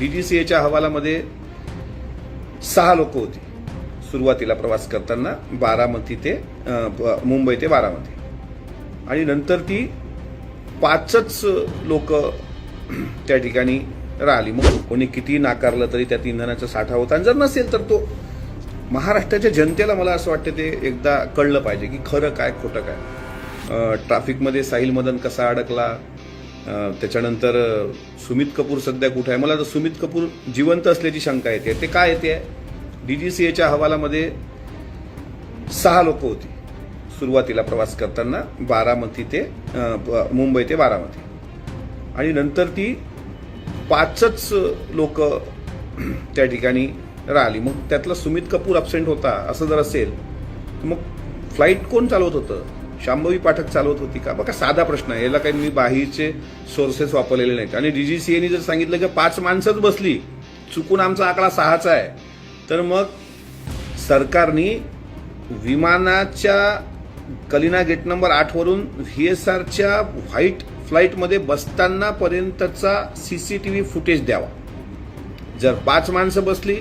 DGCAच्या अहवालामध्ये 6 लोक होती सुरुवातीला प्रवास करताना, मुंबई ते बारामती, आणि नंतर ती 5च लोक त्या ठिकाणी राहिली. मग कोणी किती नाकारलं तरी त्यात इंधनाचा साठा होता, आणि जर नसेल तर तो महाराष्ट्राच्या जनतेला, मला असं वाटतं ते एकदा कळलं पाहिजे की खरं काय खोटं काय. ट्रॅफिकमध्ये साहिल मदन कसा अडकला, त्याच्यानंतर सुमित कपूर सध्या कुठे आहे. मला तर सुमित कपूर जिवंत असल्याची शंका येते. ते काय येते, DGCAच्या अहवालामध्ये 6 लोक होती सुरुवातीला प्रवास करताना, मुंबई ते बारामती, आणि नंतर ती 5च लोक त्या ठिकाणी राहिली. मग त्यातला सुमित कपूर अब्सेंट होता असं जर असेल तर मग फ्लाईट कोण चालवत होतं? शांभवी पाठक चालवत होती का? बघा, साधा प्रश्न आहे, याला काही मी बाहेरचे सोर्सेस वापरलेले नाहीत. आणि DGCAने जर सांगितलं की 5 माणसंच बसली, चुकून आमचा आकडा 6चा आहे, तर मग सरकारने विमानाच्या कलिना गेट नंबर 8 वरून VSRच्या व्हाईट फ्लाईटमध्ये बसताना पर्यंतचा CCTV फुटेज द्यावा. जर 5 माणसं बसली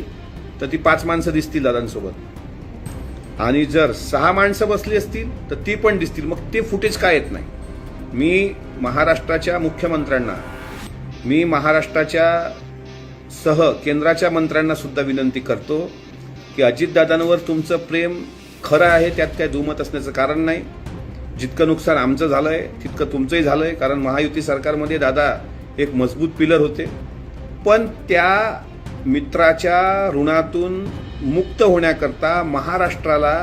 तर ती 5 माणसं दिसतील दादांसोबत, आणि जर 6 माणसं बसली असतील तर ती पण दिसतील. मग ते फुटेज काय येत नाही? मी महाराष्ट्राच्या मुख्यमंत्र्यांना, मी महाराष्ट्राच्या सह केंद्राच्या मंत्र्यांना सुद्धा विनंती करतो की अजितदादांवर तुमचं प्रेम खरं आहे, त्यात काय दुमत असण्याचं कारण नाही. जितकं नुकसान आमचं झालंय तितकं तुमचंही झालंय, कारण महायुती सरकारमध्ये दादा एक मजबूत पिलर होते. पण त्या मित्राच्या ऋणातून मुक्त होण्याकरता महाराष्ट्राला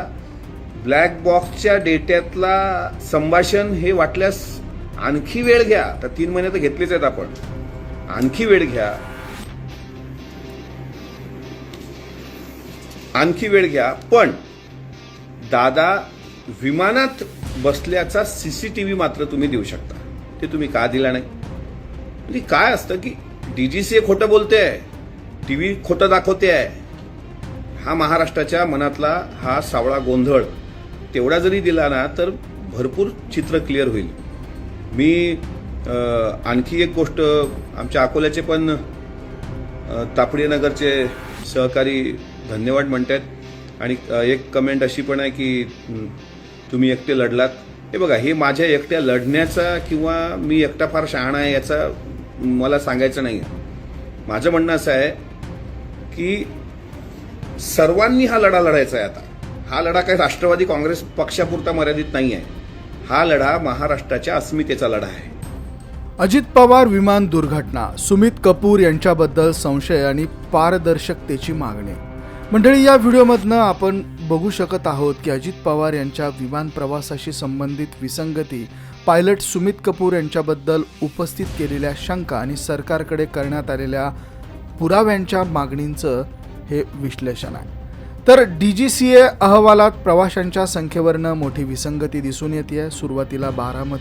ब्लॅक बॉक्सच्या डेट्यातला संभाषण हे वाटल्यास आणखी वेळ घ्या. तर 3 महिने तर घेतलेच आहेत आपण, आणखी वेळ घ्या, आणखी वेळ घ्या. पण दादा विमानात बसल्याचा CCTV मात्र तुम्ही देऊ शकता. ते तुम्ही का दिला नाही? म्हणजे काय असतं की DGCA खोटं बोलते आहे, TV खोटं दाखवते आहे. हा महाराष्ट्राच्या मनातला हा सावळा गोंधळ तेवढा जरी दिला ना तर भरपूर चित्र क्लिअर होईल. मी आणखी एक गोष्ट, आमच्या अकोल्याचे पण तापडिया नगरचे सहकारी धन्यवाद म्हणतात, आणि एक कमेंट अशी पण आहे की तुम्ही एकटे लढलात. हे बघा, हे माझ्या एकट्या लढण्याचा किंवा मी एकटा फार शहाणा आहे याचा मला सांगायचं नाही. माझं म्हणणं असं आहे की सर्वांनी हा लढा लढायचा आहे. आता हा लढा काही राष्ट्रवादी काँग्रेस पक्षापुरता मर्यादित नाही आहे. हा लढा महाराष्ट्राच्या अस्मितेचा लढा आहे. अजित पवार विमान दुर्घटना, सुमित कपूर यांच्याबद्दल संशय आणि पारदर्शकतेची मागणी. मंडळी, या व्हिडिओमधनं आपण बघू शकत आहोत की अजित पवार यांच्या विमान प्रवासाशी संबंधित विसंगती, पायलट सुमित कपूर यांच्याबद्दल उपस्थित केलेल्या शंका आणि सरकारकडे करण्यात आलेल्या पुराव्यांच्या मागणींचं हे विश्लेषण आहे. तर DGCA अहवालात प्रवाशांच्या संख्येवरनं मोठी विसंगती दिसून येते. सुरुवातीला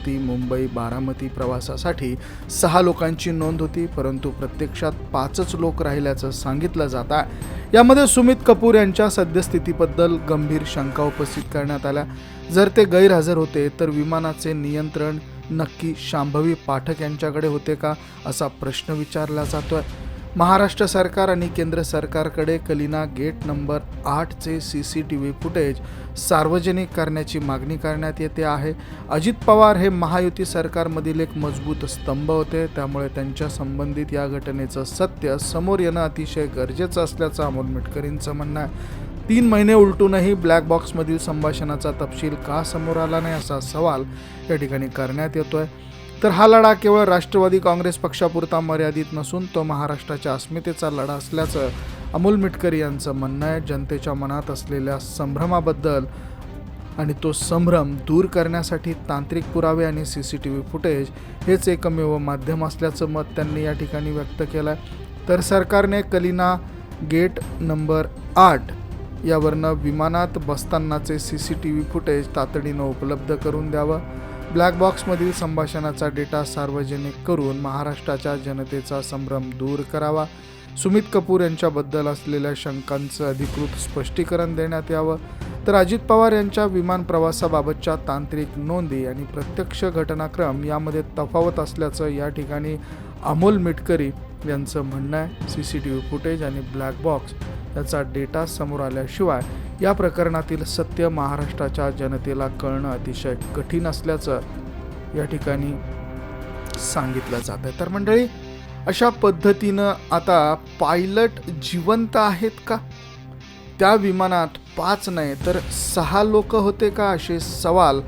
मुंबई बारामती प्रवासासाठी 6 लोकांची नोंद होती, परंतु प्रत्यक्षात 5च लोक राहिल्याचं सांगितलं जात आहे. यामध्ये सुमित कपूर यांच्या सद्यस्थितीबद्दल गंभीर शंका उपस्थित करण्यात आल्या. जर ते गैरहजर होते तर विमानाचे नियंत्रण नक्की शांभवी पाठक यांच्याकडे होते का, असा प्रश्न विचारला जातोय. महाराष्ट्र सरकार आणि केंद्र सरकारकडे कलिना गेट नंबर 8चे CCTV फुटेज सार्वजनिक करण्याची मागणी करण्यात येते आहे. अजित पवार हे महायुती सरकारमधील एक मजबूत स्तंभ होते, त्यामुळे त्यांच्या संबंधित या घटनेचं सत्य समोर येणं अतिशय गरजेचं असल्याचं अमोल मिटकरींचं म्हणणं आहे. 3 महिने उलटूनही ब्लॅक बॉक्समधील संभाषणाचा तपशील का समोर आला नाही, असा सवाल या ठिकाणी करण्यात येतोय. तर हा लढा केवळ राष्ट्रवादी काँग्रेस पक्षापुरता मर्यादित नसून तो महाराष्ट्राच्या अस्मितेचा लढा असल्याचं अमोल मिटकरी यांचं म्हणणं आहे. जनतेच्या मनात असलेल्या संभ्रमाबद्दल आणि तो संभ्रम दूर करण्यासाठी तांत्रिक पुरावे आणि CCTV फुटेज हेच एकमेव माध्यम असल्याचं मत त्यांनी या ठिकाणी व्यक्त केलं आहे. तर सरकारने कलिना गेट नंबर 8 यावरनं विमानात बसतानाचे CCTV फुटेज तातडीनं उपलब्ध करून द्यावं. ब्लॅक बॉक्समधील संभाषणाचा डेटा सार्वजनिक करून महाराष्ट्राच्या जनतेचा संभ्रम दूर करावा. सुमित कपूर यांच्याबद्दल असलेल्या शंकांचं अधिकृत स्पष्टीकरण देण्यात यावं. तर अजित पवार यांच्या विमान प्रवासाबाबतच्या तांत्रिक नोंदी आणि प्रत्यक्ष घटनाक्रम यामध्ये तफावत असल्याचं या ठिकाणी अमोल मिटकरी यांचं म्हणणं आहे CCTV फुटेज आणि ब्लॅक बॉक्स याचा डेटा समोर आल्याशिवाय या प्रकरणातील सत्य महाराष्ट्राच्या जनतेला कळणं अतिशय कठीण असल्याचं या ठिकाणी सांगितलं जात आहे. तर मंडळी, अशा पद्धतीनं आता पायलट जिवंत आहेत का? त्या विमानात 5 नाही तर 6 लोक होते का, असे सवाल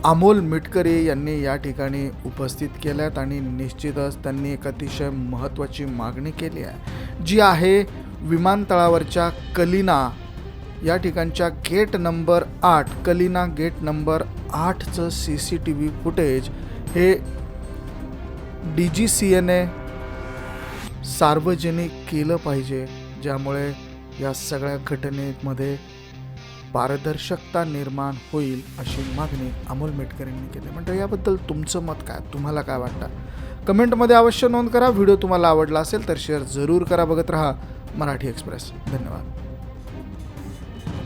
अमोल मिटकरी यांनी या ठिकाणी उपस्थित केल्यात आणि निश्चितच त्यांनी एक अतिशय महत्त्वाची मागणी केली आहे, जी आहे विमानतळावरच्या कलिना या ठिकाणच्या gate number 8 Kalina gate number 8चं CCTV फुटेज हे DGCAने सार्वजनिक केलं पाहिजे, ज्यामुळे या सगळ्या घटनेमध्ये पारदर्शकता निर्माण होईल, अशी मागणी अमोल मिटकर यांनी केली. म्हणजे याबद्दल तुमचं मत काय, तुम्हाला काय वाटतं? कमेंटमध्ये अवश्य नोंद करा. व्हिडिओ तुम्हाला आवडला असेल तर शेअर जरूर करा. बघत रहा मराठी एक्सप्रेस. धन्यवाद.